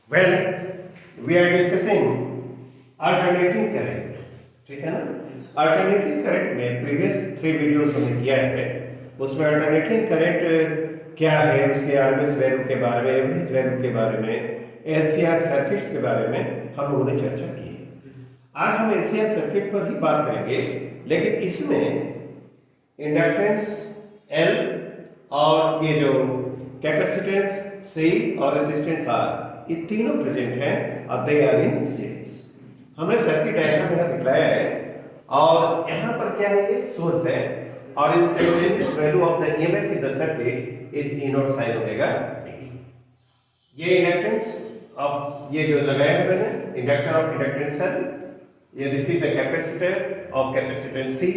Well we are discussing alternating current, ठीक है ना। अल्टरनेटिंग करंट में प्रीवियस 3 वीडियोस हमने किया है, उसमें अल्टरनेटिंग करंट क्या है, उसके आरएमएस वैल्यू के बारे में, एवरेज वैल्यू के बारे में, एलसीआर सर्किट्स के बारे में हम लोगों ने चर्चा की है। आज हम एलसीआर सर्किट पर ही बात करेंगे, लेकिन इसमें इंडक्टेंस एल और ये जो कैपेसिटेंस सी और रेजिस्टेंस आर, ये तीनों प्रेजेंट हैं और दे आर इन सीरीज। हमने सर्किट डायग्राम यहाँ दिखलाया है और यहाँ पर क्या है, ये सोर्स है और in simplification value of the EMF in the circuit is E naught sine omega t. ये इंडक्टेंस ऑफ, ये जो लगाया है मैंने, इंडक्टर ऑफ इंडक्टेंस एल, ये this is the capacitor of capacitance C,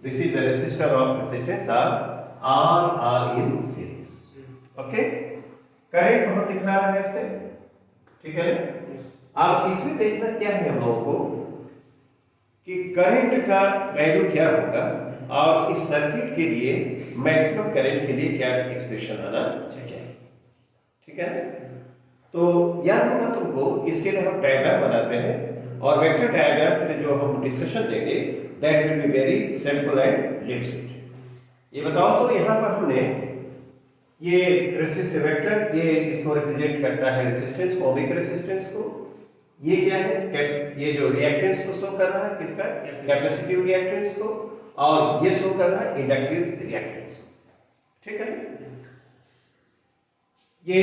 this is the resistor of resistance R R in series. Okay, current बहुत दिख रहा है ऐसे, ठीक है ना। अब इसमें देखना क्या है हम लोगों को कि करंट का वैल्यू क्या होगा और इस सर्किट के लिए मैक्सिमम करंट के लिए क्या एक्सप्रेशन आना चाहिए, ठीक है ना। तो याद होगा तुमको, इसके लिए हम डायग्राम बनाते हैं और वेक्टर डायग्राम से जो हम डिस्कशन देंगे that will be very simple and lives it. ये बताओ तो यहाँ पर हमने ये रेसिस्टिव वेक्टर, ये इसको रिप्रेजेंट करता है रेजिस्टेंस, ओमिक रेजिस्टेंस को। ये क्या है, ये जो रिएक्टेंस को शो कर रहा है, किसका, कैपेसिटिव रिएक्टेंस को, और ये शो कर रहा है इंडक्टिव रिएक्टेंस को, ठीक है। ये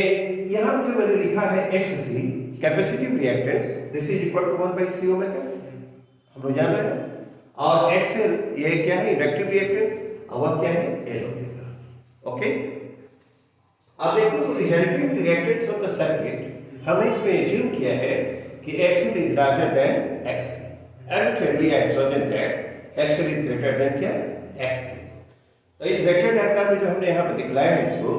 यहाँ जो मैंने लिखा है XC capacitive reactance, this is equal to 1/C omega, हम लोग जान रहे हैं। और XL ये क्या है, इंडक्टिव रिएक्टेंस, और वह क्या है, L ओमेगा। ओके, अब देखो तो resultant reactance of the circuit हमने इसमें एज्यूम किया है कि XL is larger than XC, arbitrarily I have chosen that XL is greater than क्या, XC। तो इस वेक्टर डायग्राम में जो हमने यहाँ पे दिखलाया है इसको,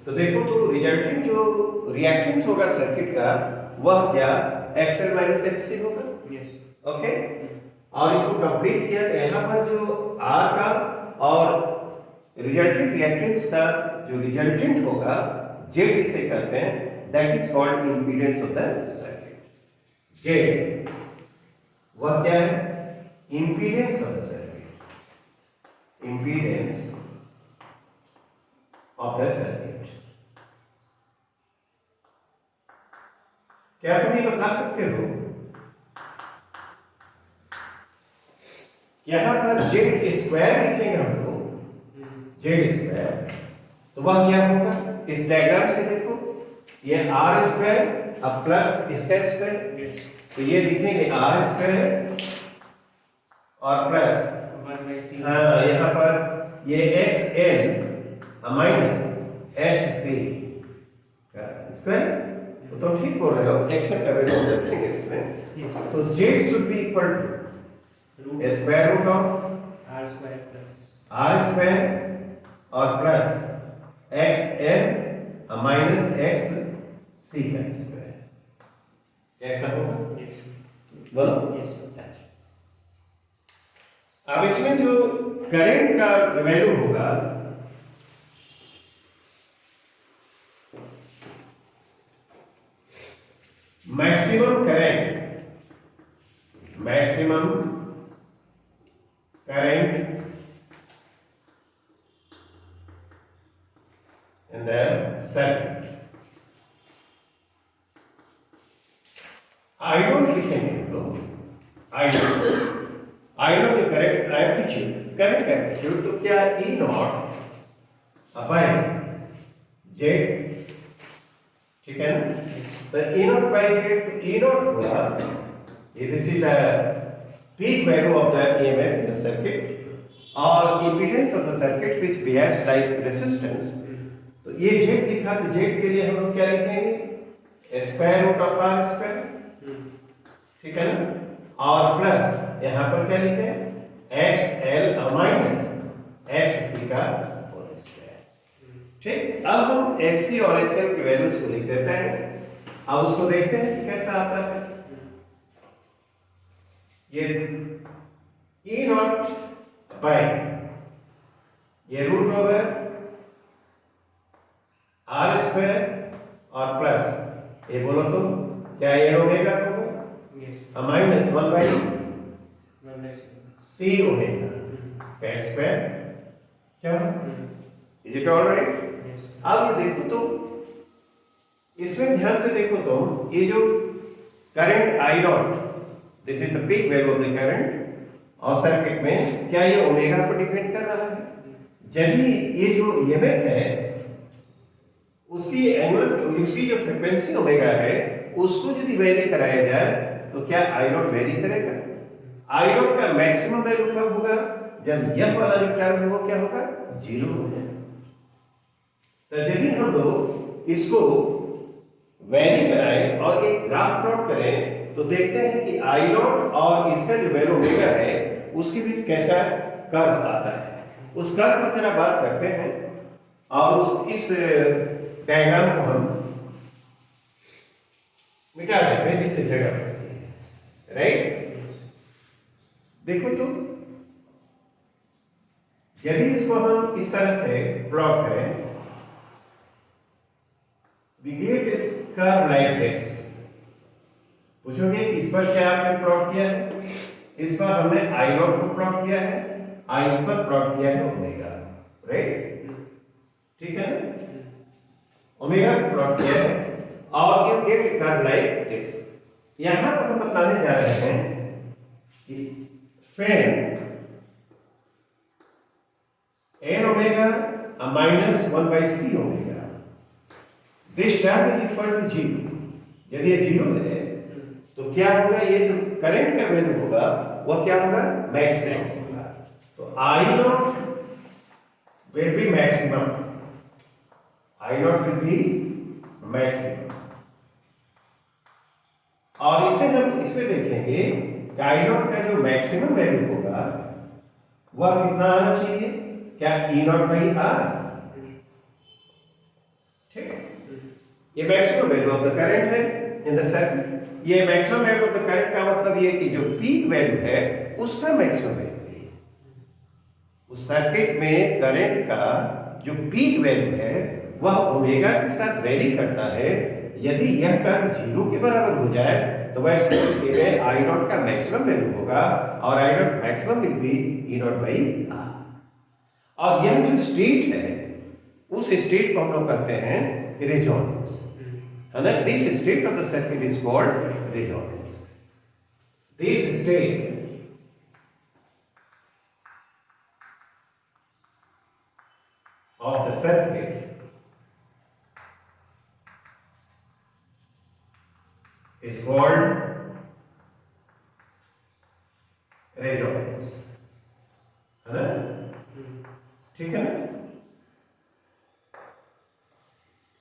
तो देखो तो रिजल्टेंट जो रिएक्टेंस होगा सर्किट का, वह क्या XL माइनस XC होगा, ओके। और इसको कंप्लीट किया तो यहाँ पर जो R का और रिजल्टेंट रिएक्टेंस का जो रिजल्टेंट होगा Z इसे कहते हैं, that is called impedance of the circuit. Z वह क्या है, impedance of the circuit, impedance of the circuit. क्या तुम ये बता सकते हो, यहां पर Z स्क्वायर लिखेंगे हम लोग, Z स्क्वायर, तो वह क्या होगा, इस डायग्राम से देखो, ये R स्क्वायर अब प्लस इसका स्क्वायर, तो ये लिखेंगे R स्क्वायर और प्लस 1/C, हाँ यहाँ पर ये XL माइनस XC का स्क्वायर, तो ठीक बोल रहे हो, एक्सेप्ट अवेलेबल रखेंगे इसमें। तो Z should be equal to square root of R square plus R square और प्लस XL माइनस XC का स्क्वायर, कैसा होगा, बोलो। अब इसमें जो करंट का वैल्यू होगा, maximum current, maximum current in the circuit, I don't लिखेंगे हम लोग, I don't जो करंट एम्पलीट्यूड, करंट एम्पलीट्यूड, तो क्या E नॉट अपाई Z, ठीक है ना। तो E नॉट बाई Z, तो E नॉट होगा, ये this is the peak value of the EMF in the circuit और impedance of the circuit which behaves like resistance। तो ये Z लिखा, तो Z के लिए हम लोग क्या लिखेंगे, square root of R square, ठीक है ना, और प्लस यहाँ पर क्या लिखें, XL माइनस XC का होल स्क्वायर, ठीक। अब हम XC और XL की वैल्यूज को लिख देते हैं, अब उसको देखते हैं कि कैसा आता है। ये E नॉट बाई ये रूट ओवर R स्क्वायर और प्लस ये बोलो तो क्या एन ओमेगा होगा? माइनस 1/c ओमेगा का स्क्वायर। क्या इज इट ऑल राइट? अब ये देखो तो इसमें ध्यान से देखो तो ये जो current I not, this is the peak value of the current और सर्किट में, क्या ये ओमेगा पर डिपेंड कर रहा है? यदि ये जो ईएमएफ है उसकी एनुअल, उसकी जो फ्रीक्वेंसी ओमेगा है उसको यदि वेरी कराया जाए तो क्या आई नॉट वेरी करेगा? आई नॉट का मैक्सिमम वैल्यू कब होगा? जब यह वाला जो टर्म है वो क्या होगा? जीरो हो जाएगा। तो यदि हम लोग इसको वेरी कराएं और एक ग्राफ प्लॉट करें तो देखते हैं कि आई नॉट और इसका जो वैल्यू ओमेगा है उसके बीच कैसा कर्व आता है। उस कर्व पर जरा बात करते हैं और इस डायग्राम को हम मिटा देते हैं जिससे जगह पड़ती है, राइट? देखो तो यदि इसको हम इस तरह से प्लॉट करें, we get this curve like this। पूछोगे कि इस पर क्या आपने प्लॉट किया है? इस पर हमने आई नॉट को प्लॉट किया है, आई इस पर प्लॉट किया है ओमेगा, राइट? ठीक है ना? ओमेगा को प्लॉट किया है और you get a curve like this. यहां पर हम बताने जा रहे हैं कि फैन N omega minus 1/c omega, this term is equal to zero. यदि ये जीरो है तो क्या होगा? ये जो करंट का वैल्यू होगा वह क्या होगा? मैक्सिमम होगा। तो I naught will be maximum, I naught will be maximum. और इसे हम इसमें देखेंगे कि आई नॉट का जो मैक्सिमम वैल्यू होगा वह कितना आना चाहिए? क्या ई नॉट बाई आर? ठीक है, ये maximum value of the current है इन द सर्किट। ये maximum value of the current का मतलब ये कि जो पीक वैल्यू है उसका मैक्सिमम वैल्यू है। उस सर्किट में करंट का जो पीक वैल्यू है वह ओमेगा के साथ वेरी करता है। यदि यह टर्म जीरो के बराबर हो जाए तो वैसे स्थिति में आई नॉट का मैक्सिमम वैल्यू होगा और I naught maximum will be E naught by R. और यह जो स्टेट है उस स्टेट को हम लोग कहते हैं रेजोनेंस, है ना? This state of the circuit is called resonance. This state of the circuit is called resonance, है ना? ठीक है ना?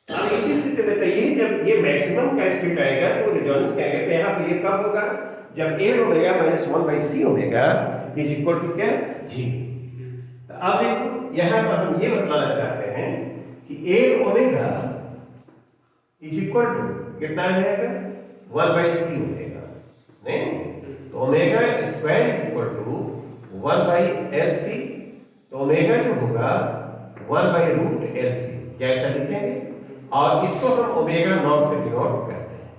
अब इसी स्थिति में बताइए जब ये मैक्सिमम का स्टेट आएगा तो रेजोनेंस क्या कहते हैं? यहाँ पे ये कब होगा? जब N omega minus 1/c omega is equal to क्या? जी। तो अब देखो यहाँ पर हम ये बताना चाहते हैं कि N omega is equal to कितना आ जाएगा? 1/c ओमेगा, नहीं? तो omega square is equal to 1/LC। तो ओमेगा जो होगा 1/√LC, क्या ऐसा लिखेंगे? और इसको हम ओमेगा नॉट से डिनोट करते हैं।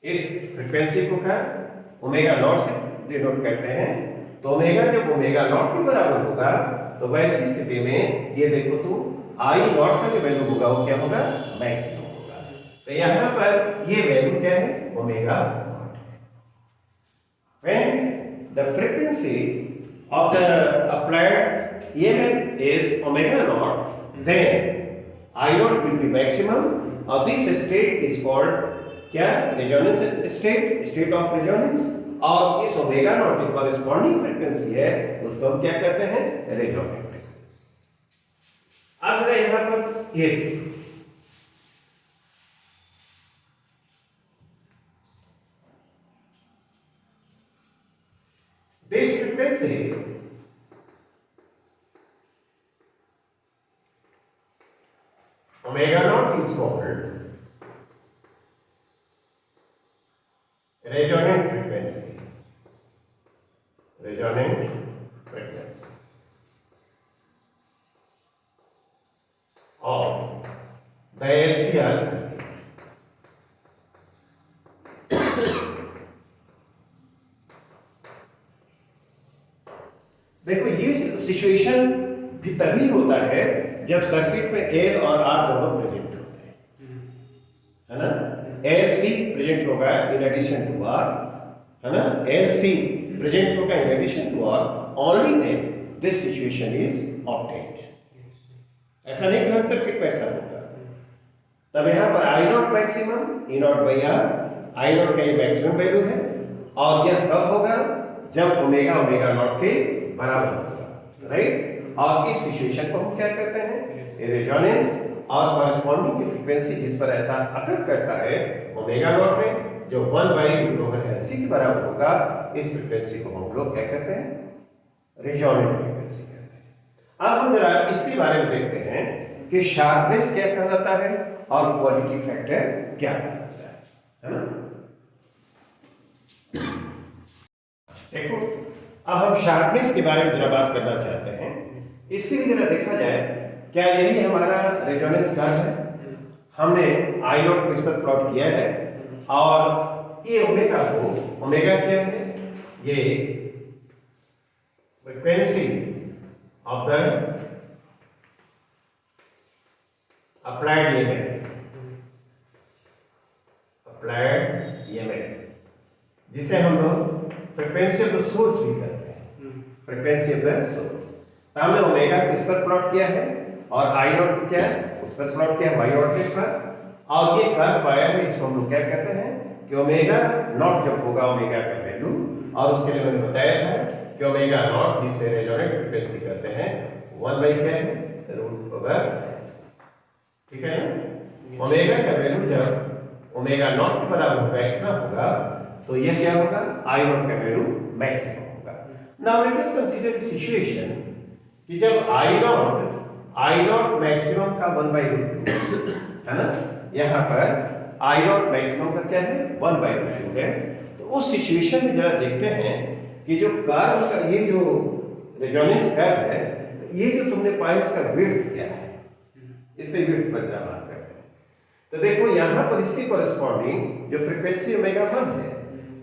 इस फ्रीक्वेंसी को क्या ओमेगा नॉट से डिनोट करते हैं। तो ओमेगा जब ओमेगा नॉट के बराबर होगा तो वैसी स्थिति में ये देखो तो आई नॉट का जो वैल्यू होगा वो क्या होगा? मैक्सिमम होगा। तो यहां पर ये वैल्यू क्या है? ओमेगा नॉट है। When the frequency of the applied EMF is omega naught, then I naught will be maximum. और this state is called क्या? Resonance state, state of resonance. और इस ओमेगा नॉट की कॉरेस्पॉन्डिंग फ्रीक्वेंसी है उसको हम क्या कहते हैं? Resonant frequency. अब जरा यहां पर ये this frequency omega naught is called resonant frequency, resonant frequency of the LCR circuit। देखो ये सिचुएशन भी तभी होता है जब सर्किट में एल और आर दोनों प्रेजेंट होते हैं, है ना। एल सी प्रेजेंट होगा इन एडिशन टू आर, है ना। एल सी प्रेजेंट होगा in addition to R, only then this situation is obtained. ऐसा नहीं कि हर सर्किट में ऐसा होगा। तब यहाँ पर I naught maximum, E naught by R, I naught का ये मैक्सिमम वैल्यू है, और यह कब होगा जब ओमेगा ओमेगा नॉट के बराबर होगा, राइट। और इस सिचुएशन को हम क्या कहते हैं, रेजोनेंस, और कॉरेस्पॉन्डिंग की फ्रीक्वेंसी जिस पर ऐसा अकर करता है ओमेगा नॉट है, जो 1/√LC के बराबर होगा। इस फ्रीक्वेंसी को हम लोग क्या कहते हैं, रेजोनेंट फ्रीक्वेंसी कहते हैं। अब हम जरा इसी बारे में देखते हैं कि शार्पनेस क्या कहलाता है और क्वालिटी फैक्टर क्या कहलाता है ना। देखो अब हम शार्पनेस के बारे में जरा बात करना चाहते हैं। इसके लिए जरा देखा जाए, क्या यही हमारा रेजोनेंस कर्व है। हमने आई नॉट को इस पर प्लॉट किया है, और ये ओमेगा को, ओमेगा क्या है, ये frequency of the applied EMF, applied EMF, जिसे हम लोग फ्रीक्वेंसी ऑफ द सोर्स भी कहते हैं, फ्रीक्वेंसी ऑफ द सोर्स। तो हमने ओमेगा को इस पर प्लॉट किया है, और आई नॉट को क्या है उस पर प्लॉट किया है वाई ऑर्डिनेट पर, और ये कर्व पाया है। इसको हम लोग क्या कहते हैं कि ओमेगा नॉट जब होगा ओमेगा का वैल्यू, और उसके लिए मैंने बताया है कि ओमेगा नॉट जिसे रेजोनेंट फ्रीक्वेंसी कहते हैं 1 क्या है √LC, ठीक है ना। ओमेगा का वैल्यू जब ओमेगा नॉट के बराबर होगा, इतना होगा, तो ये क्या होगा, आई नॉट का वैल्यू मैक्सिमम होगा। Now let us consider the situation कि जब आई नॉट मैक्सिमम का 1/√2 है ना। यहाँ पर आई नॉट मैक्सिमम का क्या है 1/√2 है। तो उस सिचुएशन में जरा देखते हैं कि जो कर्व का ये जो रेजोनेंस कर्व है, ये जो तुमने पाया इसका विड्थ क्या है, इससे विड्थ पर जरा बात करते हैं। तो देखो यहाँ पर इसके कॉरेस्पॉन्डिंग जो फ्रीक्वेंसी ओमेगा 1 है,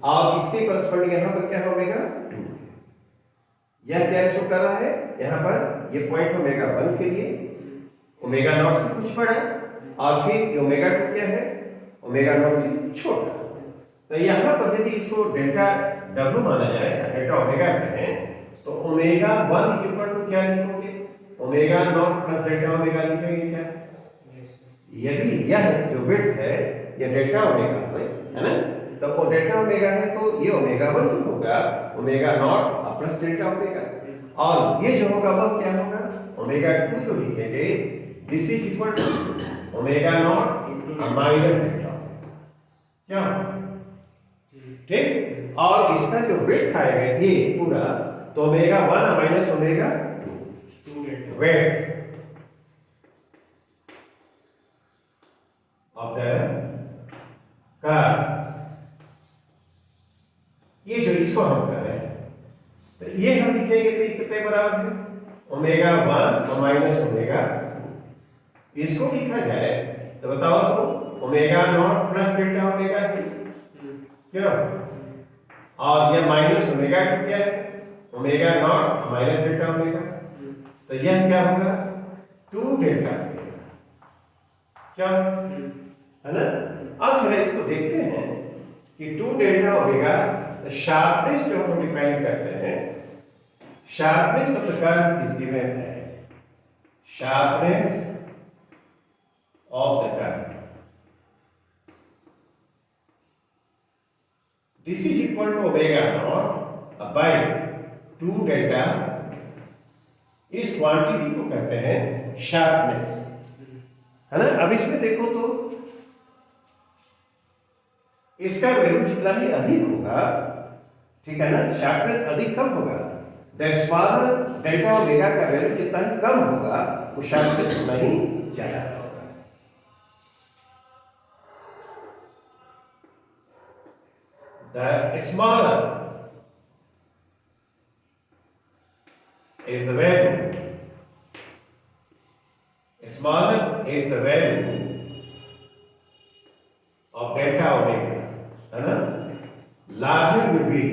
और इसके कॉरेस्पॉन्डिंग यहाँ पर क्या है ओमेगा 2 है। यह क्या शो कर रहा है, यहाँ पर ये पॉइंट ओमेगा 1 के लिए ओमेगा नॉट से कुछ बड़ा, और फिर ओमेगा 2 क्या है ओमेगा नॉट से छोटा। तो यहाँ पर यदि इसको डेल्टा W माना जाए, डेल्टा ओमेगा कहें, तो ओमेगा 1 इक्वल टू क्या लिखोगे, omega naught plus delta omega लिखेंगे क्या। यदि यह जो विड्थ है यह डेल्टा ओमेगा है ना, तो वो डेल्टा ओमेगा है, तो ये ओमेगा 1 जो होगा omega naught plus delta omega, और ये जो होगा वह क्या होगा ओमेगा 2 जो लिखेंगे, this is equal to omega naught minus delta, क्या ठीक। और इसका जो विड्थ आएगा ये पूरा, तो omega 1 minus omega 2 width of the curve. ये जो इसको हम कर रहे हैं, तो ये हम लिखेंगे तो ये कितने बराबर है ओमेगा 1 माइनस ओमेगा 2। इसको लिखा जाए तो बताओ तो omega naught plus delta omega है क्या, और यह माइनस ओमेगा 2 क्या है omega naught minus delta omega, तो यह क्या होगा 2 डेल्टा ओमेगा, क्या है ना। अब थोड़ा इसको देखते हैं कि 2 डेल्टा ओमेगा, शार्पनेस जो हम डिफाइन करते हैं, sharpness of the curve is given as sharpness of the curve, this is equal to omega naught by 2 delta. इस क्वांटिटी को कहते हैं शार्पनेस, है ना। अब इसमें देखो तो इसका वैल्यू जितना ही अधिक होगा, ठीक है ना, शार्पनेस अधिक कम होगा, द स्मॉलर डेल्टा ओमेगा का वैल्यू जितना ही कम होगा वो शार्पनेस उतना ही ज्यादा होगा। The smaller is the value, smaller is the value of delta omega, है ना, larger will be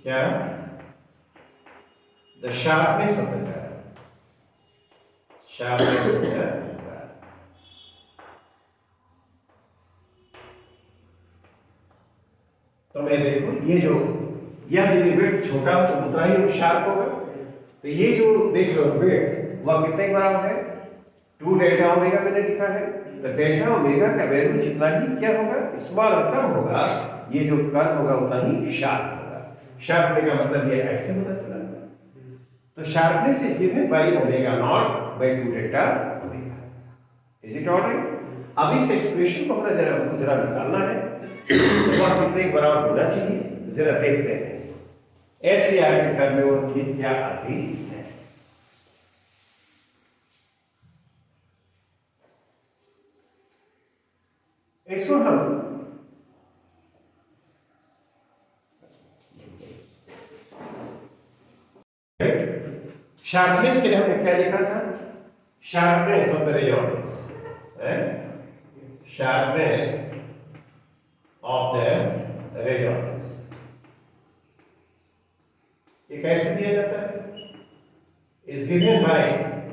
क्या? The sharpness of the curve, sharpness of the curve. तो मैं देखो ये जो यह यदि वेट छोटा हो तो उतना ही शार्प होगा। तो ये जो देख रहे हो वेट वह कितने के बराबर है? 2 डेल्टा ओमेगा मैंने लिखा है। तो डेल्टा ओमेगा का वैल्यू जितना ही क्या होगा, स्मॉल और कम होगा, ये जो कर्व होगा उतना ही शार्प होगा। शार्प होने का मतलब ये ऐसे पता चला। तो sharpness is given by omega naught by 2 delta omega. Is it alright? अब इस एक्सप्रेशन को हमें जरा निकालना है, वह कितने के बराबर होना चाहिए जरा देखते हैं। एचसीआर के टर्म में वो चीज क्या आती है। इसको हम शार्पनेस के लिए हमने क्या लिखा था? Sharpness of the resonance, sharpness of the resonance ये कैसे दिया जाता है? Is given by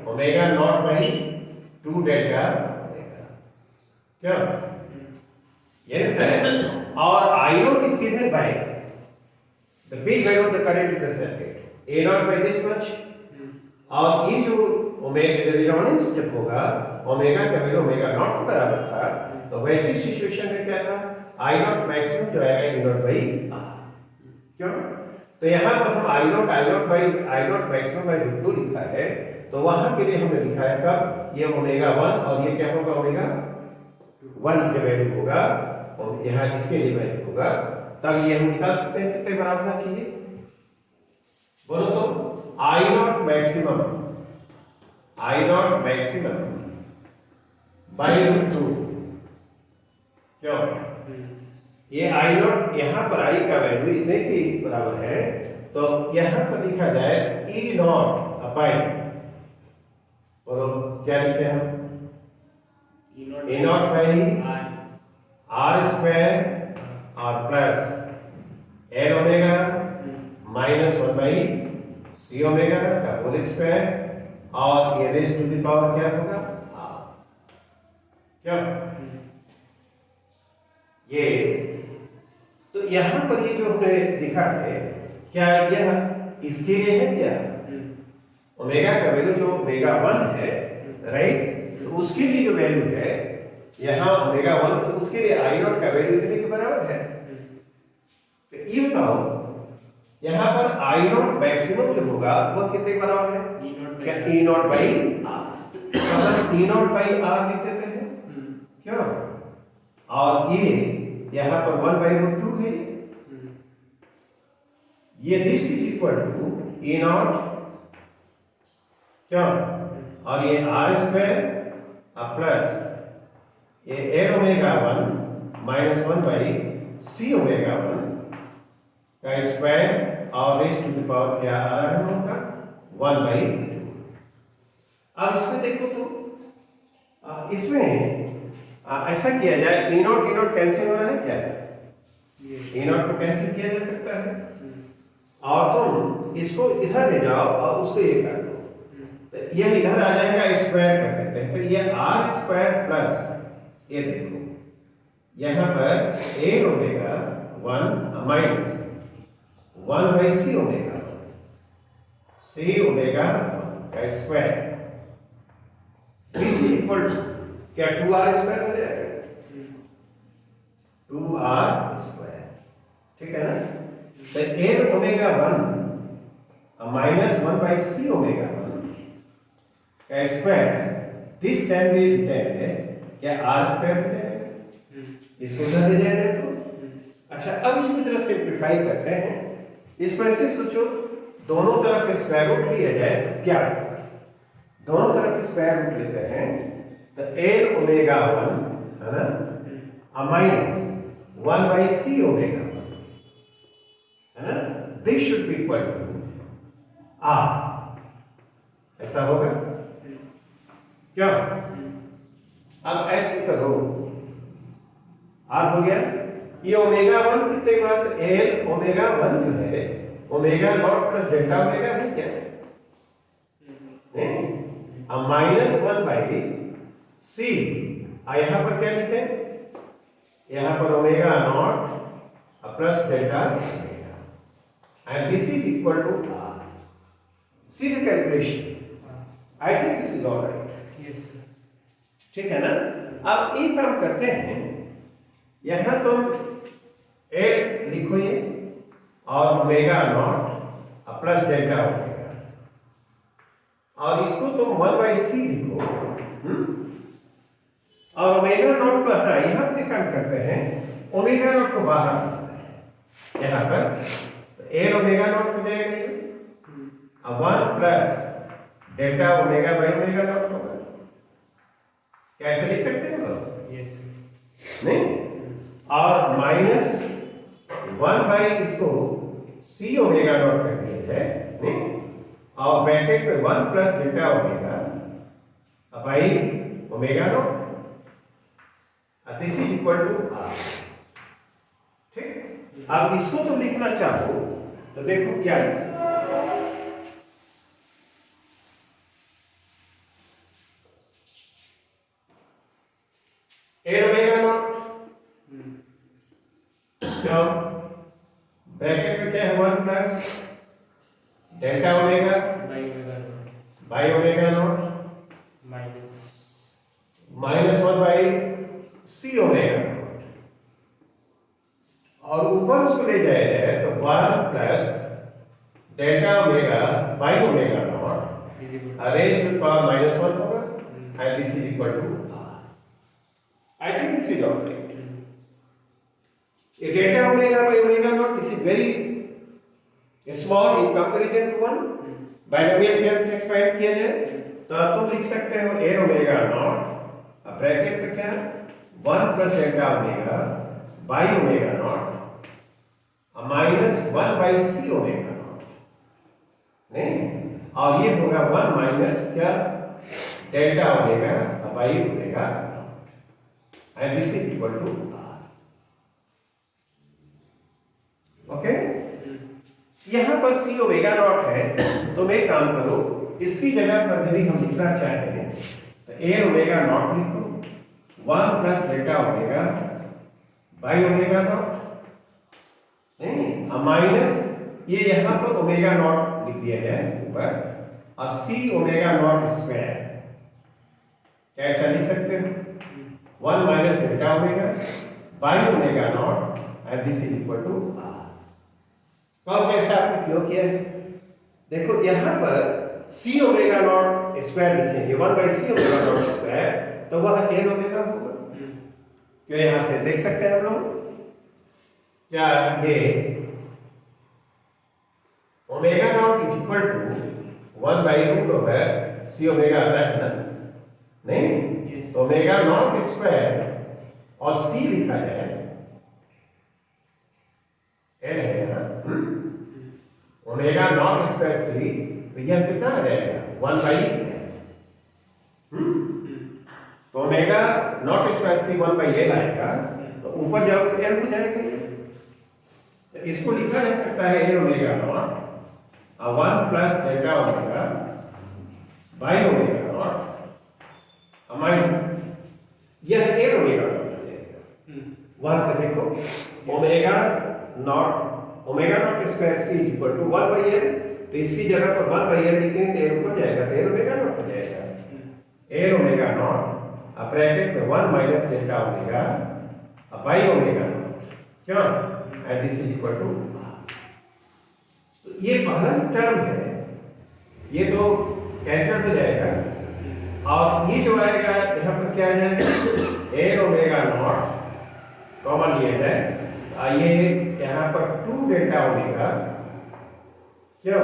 omega naught by 2 delta omega. क्या ये लिखता है? और I naught is given by the big value of the current in the circuit, a naught by this much. और ये जो ओमेगा रेजोनेंस जब होगा ओमेगा का वैल्यू ओमेगा नॉट के बराबर था, तो वैसी सिचुएशन में क्या था? आई नॉट मैक्सिमम जो आएगा ए नॉट बाई आर। क्यों? तो यहाँ पर हम I naught I naught maximum by root 2 लिखा है, तो वहां के लिए हमने लिखा है कब? ये ओमेगा 1 और ये क्या होगा? ओमेगा 1 जब वैल्यू होगा और यहाँ इसके लिए वैल्यू होगा, तब ये हम निकाल सकते हैं कितने बराबर होना चाहिए? बोलो तो। I naught maximum by root 2। क्यों? ये आई नॉट यहाँ पर आई का वैल्यू इतने के बराबर है, तो यहाँ पर लिखा जाए ई नॉट अपाई, बोलो क्या लिखे हम? E naught by R square और plus N omega minus 1 by C omega का होल स्क्वायर, और ये रेज टू द पावर क्या होगा? क्या ये? तो यहां पर ये जो हमने लिखा है, क्या यह इसके लिए है क्या? ओमेगा का वैल्यू जो ओमेगा 1 है, राइट, तो उसके लिए जो वैल्यू है यहां ओमेगा 1, तो उसके लिए आई नॉट का वैल्यू इतने के बराबर है। तो ये बताओ यहां पर आई नॉट मैक्सिमम जो होगा वह कितने बराबर है? क्या? E naught by R. E naught by R लिख देते हैं। क्यों? और ये यहां पर 1 बाई रूट 2 है, ये this is equal to E naught, क्यों? और ये आर स्क्वायर प्लस ये N omega 1 minus 1 by C omega 1 का स्क्वायर, और रेज टू द पावर क्या आ रहा है उनका? 1 बाई 2। अब इसमें देखो तो इसमें ऐसा किया जाए, ई नॉट कैंसिल हो रहा है क्या? ई नॉट को कैंसिल किया जा सकता है, और तुम इसको इधर ले जाओ और उसको ये कर दो, तो यह इधर आ जाएगा, स्क्वायर कर देते हैं। तो ये आर स्क्वायर प्लस ये देखो यहाँ पर A omega 1 minus 1 by C omega 1 का स्क्वायर इज इक्वल टू क्या? 2r स्क्वायर हो जाएगा, 2r स्क्वायर, ठीक है ना? तो N omega 1 minus 1 by C omega 1 का square, this can be written है क्या? r स्क्वायर हो जाएगा, इसको उधर ले जाएगा तो। अच्छा, अब इसकी तरह सिंप्लीफाई करते हैं। इसको ऐसे सोचो, दोनों तरफ स्क्वायर रूट लिया जाए तो क्या होगा? दोनों तरफ स्क्वायर रूट लेते हैं तो एन ओमेगा 1 है ना माइनस 1 बाई सी ओमेगा 1 है ना, this should be equal to R. ऐसा होगा क्या? अब ऐसे करो, आर हो गया। ये ओमेगा 1 कितने बार? एल ओमेगा 1 जो है omega naught plus delta omega है क्या? नहीं, अब -1/c, यहां पर क्या लिखे? यहां पर omega naught plus delta omega, and this is equal to r. See the calculation. I think this is all right. Yes, sir. ठीक है ना? अब एक काम करते हैं, यहां तुम a लिखो ये, और omega naught plus delta omega, और इसको तुम 1/c लिखो, और ओमेगा नॉट को हाँ यहां पर काम करते हैं, ओमेगा नॉट को बाहर यहां पर, तो a ओमेगा नॉट हो जाएगा ये, अब 1 plus delta omega by omega naught होगा। क्या ऐसे लिख सकते हैं लोग? Yes, sir. नहीं, और -1 इसको c ओमेगा नॉट कर दिया है, नहीं, और ब्रैकेट में 1 plus delta omega by omega naught, this is equal to r. ठीक, अब इसको तुम लिखना चाहो तो देखो क्या लिख सकते हो। a ओमेगा नॉट, क्या ब्रैकेट में क्या है, 1 plus delta omega By omega naught by omega naught minus. -1/c omega naught, और ऊपर उसको ले जाया जाए तो 1 plus delta omega by omega naught Is equal to raise to power -1 होगा, and this is equal to r. I think this is all right. A delta omega by omega naught, this is very small in comparison to 1. Binomial theorem से expand किया जाए तो आप तुम लिख सकते हो a ओमेगा नॉट, अब ब्रैकेट में क्या, 1 plus delta omega by omega naught -1/c omega naught, नहीं, और ये होगा 1 माइनस क्या, delta omega by omega naught, and this is equal to r. Okay, यहां पर c ओमेगा नॉट है, तो मैं काम करो, इसकी जगह पर यदि हम लिखना चाहें तो a ओमेगा नॉट लिखो, 1 plus delta omega by omega naught, नहीं, माइनस ये यहां पर ओमेगा नॉट लिख दिया है ऊपर, और c ओमेगा नॉट स्क्वायर, कैसा लिख सकते हो, 1 minus delta omega by omega naught, and this is equal to r. कब कैसा आपने क्यों किया है? देखो यहां पर c ओमेगा नॉट स्क्वायर लिखेंगे, 1/c ओमेगा नॉट स्क्वायर, तो वह n ओमेगा होगा, क्यों यहां से देख सकते हैं हम लोग, क्या ये omega naught is equal to 1/√c omega आता है ना, नहीं, Yes. ओमेगा नॉट स्क्वायर और c लिखा जाए, n है ना, ओमेगा नॉट स्क्वायर c, तो यह कितना आ जाएगा, 1/l, तो omega naught square c 1/l आएगा, तो ऊपर जाओगे तो l हो जाएगा, तो इसको लिखा जा सकता है n omega naught 1 plus delta omega by omega naught minus, यह n ओमेगा नॉट हो जाएगा. वहां से देखो omega naught square c equal to 1/l, तो इसी जगह पर 1/l लिखेंगे तो n ऊपर जाएगा, तो n ओमेगा नॉट हो जाएगा, n ओमेगा नॉट ब्रैकेट में 1 minus delta omega by omega naught, क्यों, and this is equal to r. तो ये पहला टर्म है, ये तो कैंसिल हो जाएगा, और ये जो आएगा यहाँ पर क्या आ जाएगा, n ओमेगा नॉट कॉमन लिया जाए, ये यहाँ पर 2 डेल्टा ओमेगा, क्यों,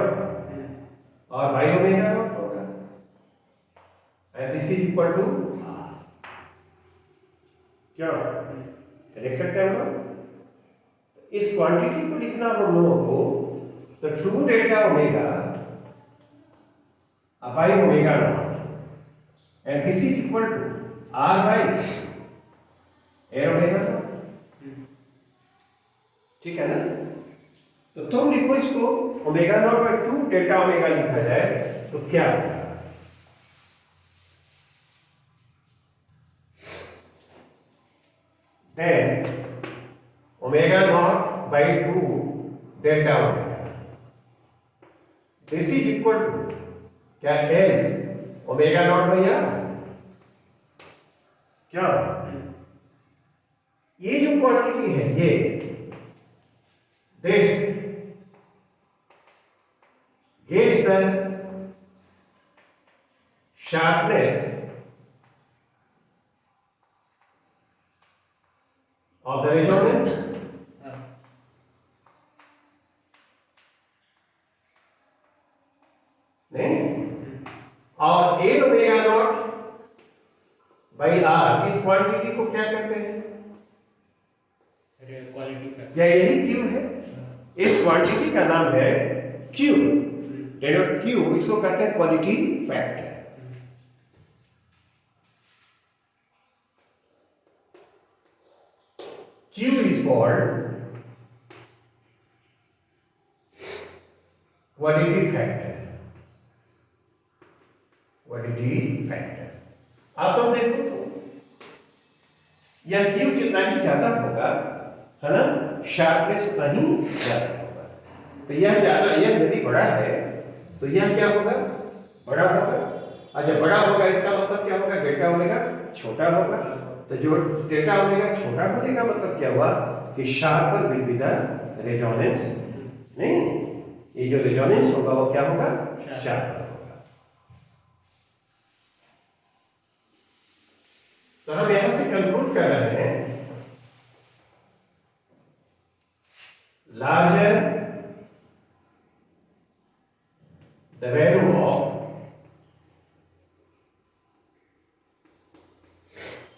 और बाई ओमेगा नॉट होगा, and this is equal to r. क्यों, देख सकते हैं हम लोग, इस क्वांटिटी को लिखना हम लोगों को, तो 2 delta omega by omega naught, and this is equal to r by n omega naught. ठीक है ना, तो तुम लिखो इसको omega naught by 2 delta omega लिखा जाए तो क्या होगा? Then omega naught by 2 delta omega, this is equal to क्या L omega naught by R. क्या ये जो क्वांटिटी है ये this gives the sharpness of the resonance नहीं, और L omega naught by are इस क्वांटिटी को क्या कहते हैं? Quality factor. क्या यही क्यू है? इस क्वांटिटी का नाम है क्यू। डेनोट क्यू, इसको कहते हैं quality factor. Q is called quality factor. Quality factor अब तुम देखो तो यह क्यू जितना ही ज्यादा होगा, है ना, शार्पनेस उतना ही ज्यादा होगा। तो यह ज्यादा, यह यदि बड़ा है तो यह क्या होगा? बड़ा होगा। और जब बड़ा होगा इसका मतलब क्या होगा? डेल्टा ओमेगा छोटा होगा। तो जो डेल्टा ओमेगा छोटा होने का मतलब क्या हुआ कि sharper will be the resonance. नहीं, ये जो रेजोनेंस होगा वो क्या होगा? शार्पर होगा। तो हम यहां से कंक्लूड कर रहे हैं, larger the value of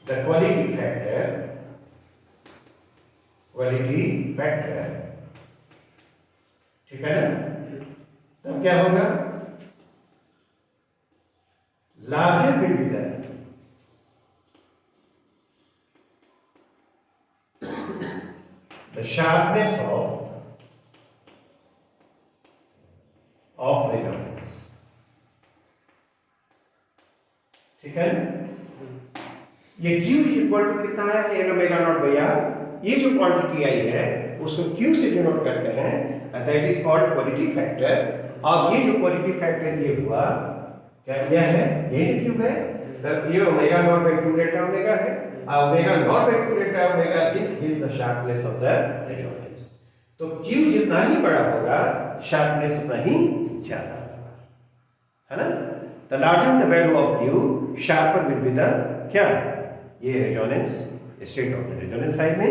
the quality factor ठीक है ना? तब क्या होगा? larger will be the sharpness of resonance। ठीक है ना? ये Q इज इक्वल टू कितना है? L omega naught by R. ये जो क्वांटिटी आई है उसको Q से डिनोट करते हैं, that is called quality factor. और ये जो क्वालिटी फैक्टर ये हुआ क्या? यह है, यही Q है। तो ये omega naught by 2 delta omega है, और omega naught by 2 delta omega this gives the sharpness of the resonance. तो Q जितना ही बड़ा होगा शार्पनेस उतना ही ज्यादा होगा, है ना? The larger the value of Q, sharper will be the क्या? ये resonance, state of the resonance side में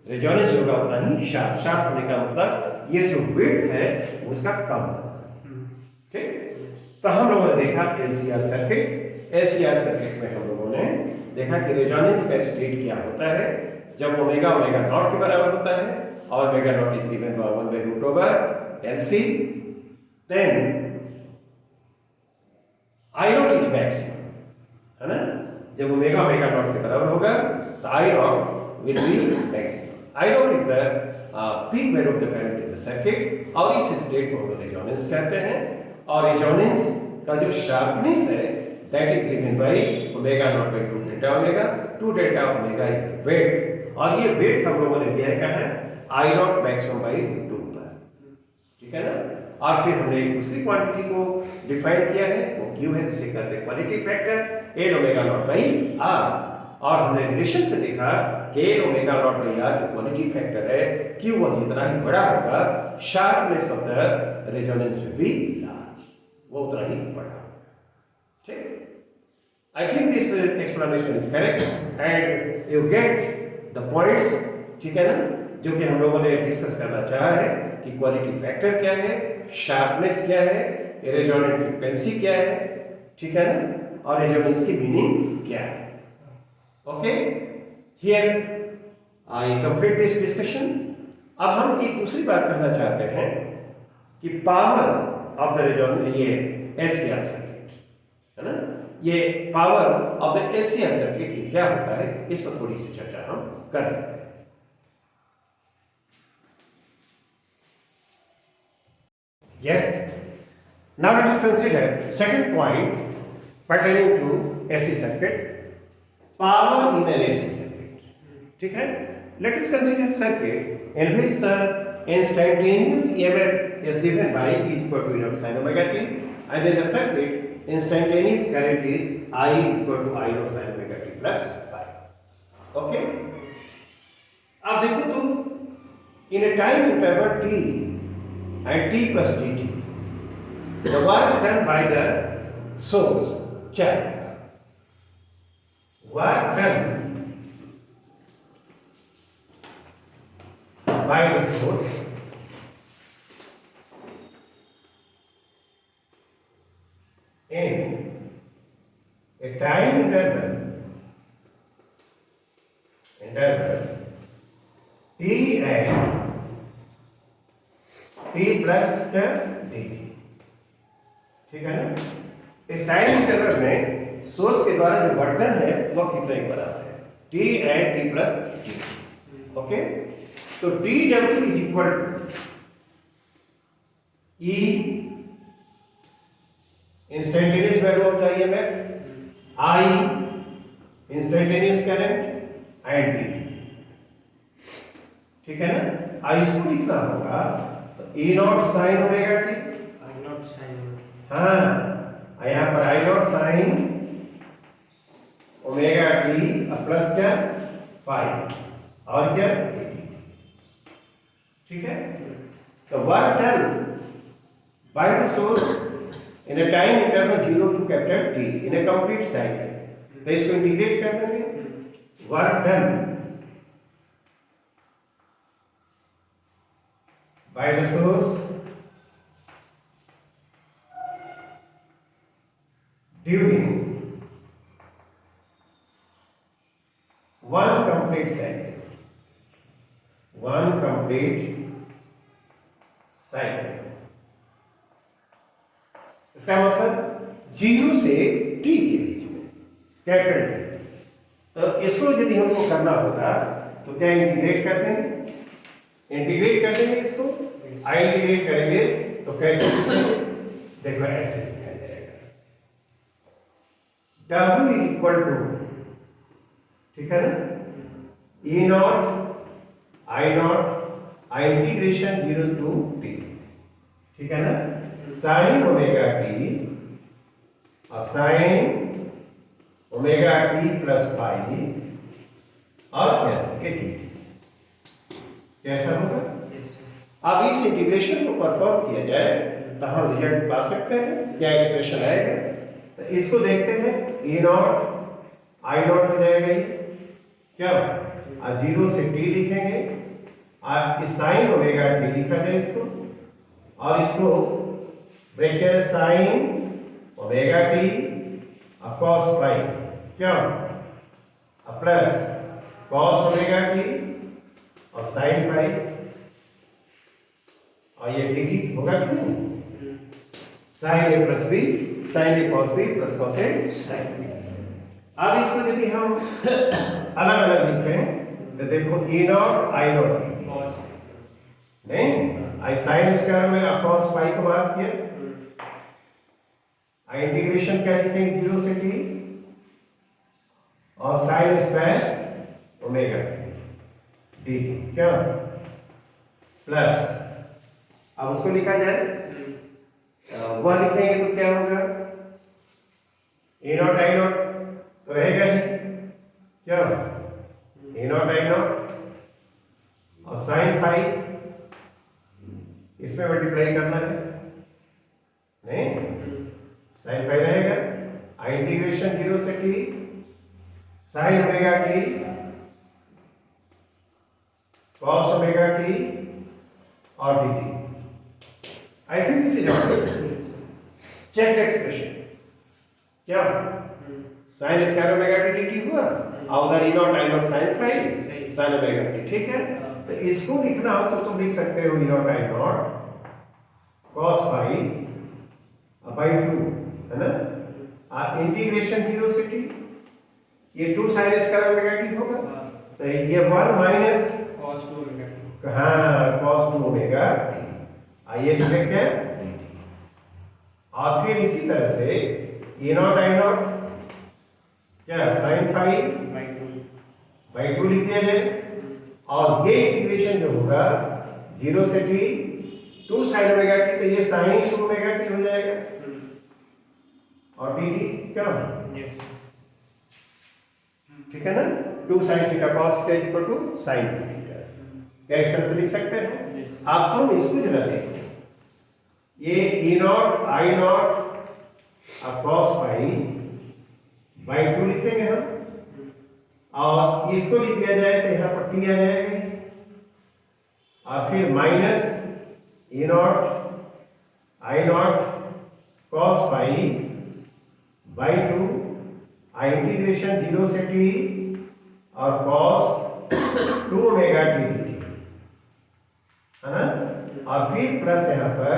रेजोनेंस होगा उतना ही शार्प। शार्प होने का मतलब ये जो विड्थ है उसका कम होगा। ठीक, तो हम लोगों ने देखा एलसीआर सर्किट। एलसीआर सर्किट में हम लोगों ने देखा कि रेजोनेंस का स्टेट क्या होता है जब ओमेगा ओमेगा नॉट के बराबर होता है और omega naught is given by 1 by root over LC. Then I naught is maximum, है ना? जब ओमेगा ओमेगा नॉट के बराबर होगा तो I naught will be maximum. I naught is the peak value of the current in the circuit, और इस state को हम लोग रेजोनेंस कहते हैं। और रेजोनेंस का जो शार्पनेस है that is given by omega naught by 2 delta omega. 2 delta omega is weight, और ये वेट हम लोगों ने लिया है क्या है? आई नॉट मैक्सिमम बाय 2 पर। ठीक है ना? और फिर हमने एक दूसरी क्वांटिटी को डिफाइन किया है, वो क्यू है, जिसे कहते हैं quality factor L omega naught by R. और हमने रिलेशन से देखा कि L omega naught by R जो क्वालिटी फैक्टर है, क्यू वो जितना ही बड़ा होगा sharpness of the resonance will be large, वो उतना ही बड़ा होगा। ठीक, I think this explanation is correct and you get the points. ठीक है ना? जो कि हम लोगों ने डिस्कस करना चाहा है कि क्वालिटी फैक्टर क्या है, शार्पनेस क्या है, रेजोनेंट फ्रीक्वेंसी क्या है, ठीक है ना, और रेजोनेंस की मीनिंग क्या है। Okay, here I complete this discussion. अब हम एक दूसरी बात कहना चाहते हैं कि पावर ऑफ द रेजोनेंस, ये एलसीआर सर्किट है ना, ये power of the LCR circuit क्या होता है, इस पर थोड़ी सी चर्चा हम कर लेते हैं। Yes. Now let us consider second point pertaining to AC circuit. Power in an AC circuit. ठीक है? Let us consider circuit in which the instantaneous EMF is given by E is equal to E naught sin omega t, and in the circuit instantaneous current is I is equal to I naught sin omega t plus phi. Okay? अब देखो तो in a time interval t and t plus dt, the work done by the source, work done by the source in a time interval t and t plus the dt, ठीक है ना? इस time interval में source के द्वारा जो वर्तन है वो कितने के बराबर है? t and t plus t. Okay, तो dw is equal to E instantaneous value of the EMF, I instantaneous current and dt. ठीक है ना? I इसको लिखना होगा तो E naught sin omega t. I not sin. हाँ, यहाँ पर I naught sin omega t plus क्या फाइव और क्या dt. ठीक है? तो work done by the source in a time interval 0 to capital T in a complete cycle. तो इसको इंटीग्रेट कर देंगे. Work done by the source during one complete cycle. इसका मतलब 0 से t के बीच में कैपिटल T. तो इसको यदि हमको करना होगा तो क्या इंटीग्रेट कर देंगे? इंटीग्रेट कर देंगे इसको. आई इंटीग्रेट करेंगे तो कैसे लिखेंगे? देखो ऐसे लिखा जाएगा W इज इक्वल टू, ठीक है ना, E naught I naught I integration 0 to t, ठीक है ना, साइन ओमेगा t और sine omega t plus pi और क्या dt. कैसा होगा? अब इस इंटीग्रेशन को परफॉर्म किया जाए तो हम रिजल्ट पा सकते हैं. क्या एक्सप्रेशन आएगा? तो इसको देखते हैं. E नॉट I नॉट हो जाएगा ये क्या? और 0 से t लिखेंगे और इस साइन ओमेगा t लिखा जाए इसको और इसको ब्रैकेट साइन ओमेगा t और cos फाई क्या प्लस cos ओमेगा t और साइन फाई और ये dt होगा कि नहीं? Sign A plus B sign A cos B plus cos A sine B. अब इसको यदि हम अलग अलग लिखें तो देखो E naught I naught Cos. नहीं, आई साइन स्क्वायर में cos पाई को बात किया. आई इंटीग्रेशन क्या लिखेंगे 0 से t और साइन स्क्वायर ओमेगा dt क्या प्लस. अब उसको लिखा जाए वह लिखेंगे तो क्या होगा? ए नॉट आई नॉट तो रहेगा ही क्या? ए नॉट आई नॉट और साइन फाई इसमें मल्टीप्लाई करना है नहीं, साइन फाई रहेगा. आई इंटीग्रेशन 0 से t sign omega t cos omega t और dt. I think this is our check expression. क्या? Sine square omega t dt हुआ और उधर E naught I naught sine phi sine omega t. ठीक है? तो इसको लिखना हो तो तुम लिख सकते हो E naught I naught cos phi by 2 है ना, और इंटीग्रेशन 0 से t ये 2 साइन स्क्वायर ओमेगा t होगा तो ये 1 माइनस Cos 2 omega t. हाँ cos 2 ओमेगा t. आइए लिखें क्या और फिर इसी तरह से ए नॉट आई नॉट क्या sine five by 2 by two लिख दिया जाए और ये इंटीग्रेशन जो होगा 0 से t 2 sin ओमेगा t, तो ये sin 2 ओमेगा t हो जाएगा और dt क्या yes ठीक है ना 2 sin theta cos theta equal to sin 2 theta क्या इस तरह से लिख सकते हैं Yes. आप तुम इसको जरा देखो ये e नॉट आई नॉट अब cos पाई बाई 2 लिखेंगे हम और इसको लिख दिया जाए तो यहाँ पर t आ जाएगा और फिर minus e naught I not cos pi by 2 integration 0 से t और cos 2 ओमेगा t dt है ना और फिर प्लस यहाँ पर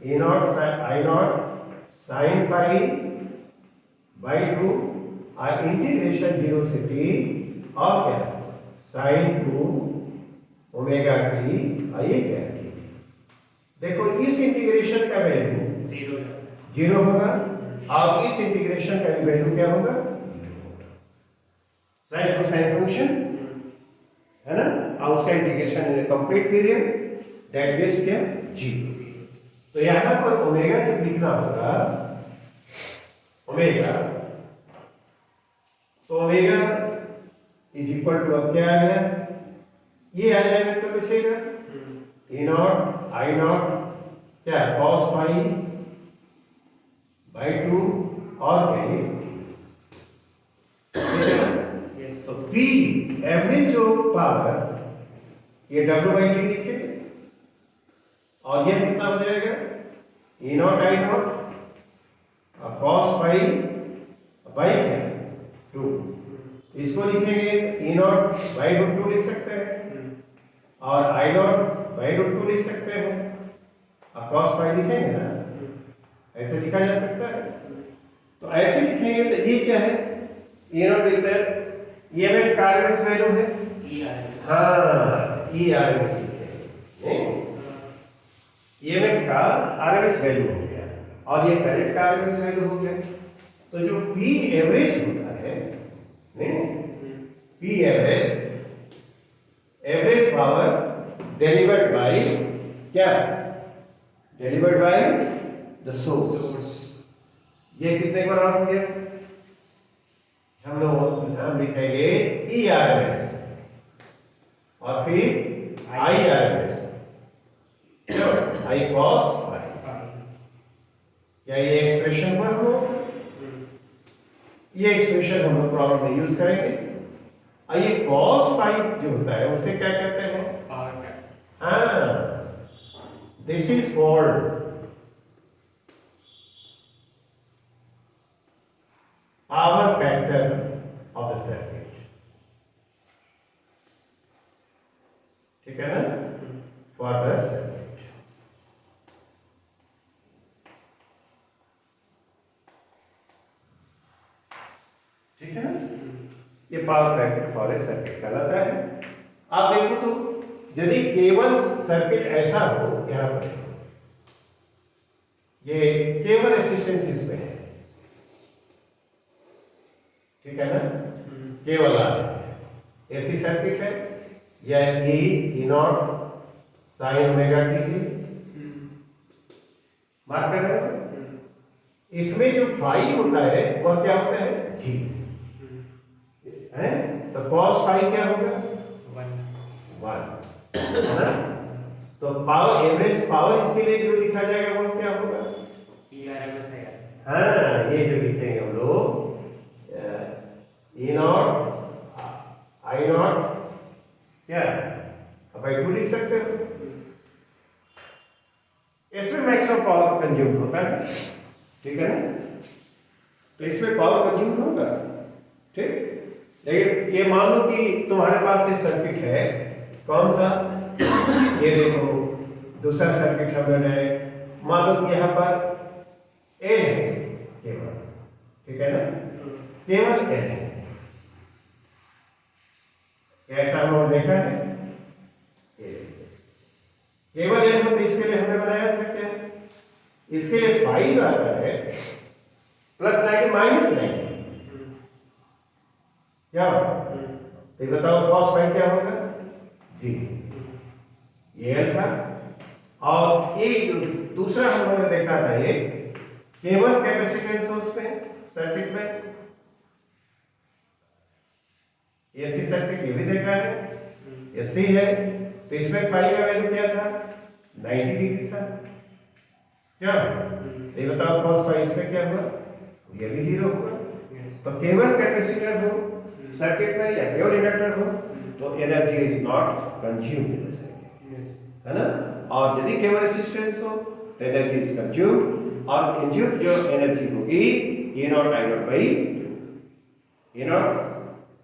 e naught I naught sine five by 2 और इंटीग्रेशन 0 से t और क्या साइन 2 ओमेगा t और ये क्या t देखो इस इंटीग्रेशन का वैल्यू 0 जीरो होगा और इस इंटीग्रेशन का भी वैल्यू क्या होगा साइन कोसाइन फंक्शन है ना और उसका integration in complete period that gives क्या जीरो। तो यहां पर ओमेगा जब लिखना होगा ओमेगा तो ओमेगा इज इक्वल टू अब क्या आ गया ये आ जाएगा तो बचेगा e नॉट आई नॉट क्या cos पाई बाई 2 और क्या ये yes तो p एवरेज जो पावर ये w बाई टी लिखे और ये कितना हो जाएगा e नॉट आई नॉट और cos पाई बाई क्या 2 इसको लिखेंगे e नॉट बाई रूट 2 लिख सकते हैं और आई नॉट बाई रूट 2 लिख सकते हैं और cos पाई लिखेंगे ना ऐसे लिखा जा सकता है तो ऐसे लिखेंगे तो ये क्या है e नॉट इधर ये में RMS वैल्यू है ERS हाँ ERMS नहीं EMF का RMS वैल्यू हो गया और ये करंट का RMS वैल्यू हो गया तो जो P एवरेज होता है नहीं P average power delivered by क्या डिलीवर्ड बाय द सोर्स ये कितने का राउंड हो गया हम लिखेंगे ERMS और फिर IRMS आई cos क्या ये एक्सप्रेशन को हम लोग ये एक्सप्रेशन हम लोग प्रॉब्लम में यूज करेंगे और ये cos फाई जो होता है उसे क्या कहते हैं हाँ this is called power factor of the circuit ठीक है ना फॉर द सर्किट ठीक है ना ये power factor for a circuit कहलाता है। आप देखो तो यदि केवल सर्किट ऐसा हो यहां पर ये केवल रेसिस्टेंस में है ठीक है ना केवल आ ऐसी सर्किट है या ई नॉट साइन ओमेगा टी है मार्क कर रहे हो इसमें जो फाई होता है वह क्या होता है जी है तो cos फाई क्या होगा 1 है ना तो पावर एवरेज पावर इसके लिए जो लिखा जाएगा वो क्या होगा ERMS है हाँ ये जो लिखेंगे हम लोग E नॉट आई नॉट क्या बाई 2 लिख सकते हो इसमें मैक्सिमम पावर कंज्यूम होता है ठीक है ना तो इसमें पावर कंज्यूम होगा ठीक लेकिन ये मान लो कि तुम्हारे पास एक सर्किट है कौन सा ये देखो दूसरा सर्किट हमने मान लो कि यहाँ पर ए है केवल ठीक है ना केवल ए है ऐसा हमने देखा है केवल ए तो इसके लिए हमने बनाया था क्या इसके लिए 5 आता है प्लस 90 माइनस 90 क्या होगा? तो ये बताओ cos फाई क्या होगा जी, ये L था। और एक दूसरा हम लोगों ने देखा था ये केवल कैपेसिटेंस उसमें सर्किट में, एसी सर्किट ये भी देखा है, ये सी है। तो इसमें फाई का वैल्यू क्या था 90 डिग्री था क्या? ये बताओ cos फाई इसमें क्या हुआ, ये भी 0 हुआ। तो केवल कैपेसिटर हो सर्किट में या केवल इंडक्टर हो तो energy is not consumed in the circuit, है ना। और यदि केवल रेजिस्टेंस हो तो एनर्जी इज कंज्यूम्ड, और इंज्यूम्ड जो एनर्जी होगी E naught I not by E not,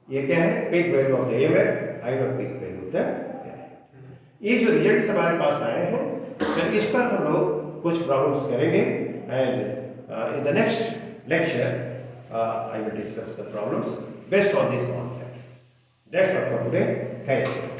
ये क्या है peak value of the EMF, I not peak value of the current. ये जो रिजल्ट्स हमारे पास आए हैं तो इस पर हम लोग कुछ प्रॉब्लम्स करेंगे, and in the next lecture I will discuss the problems based on these concepts. That's all for today. Thank you.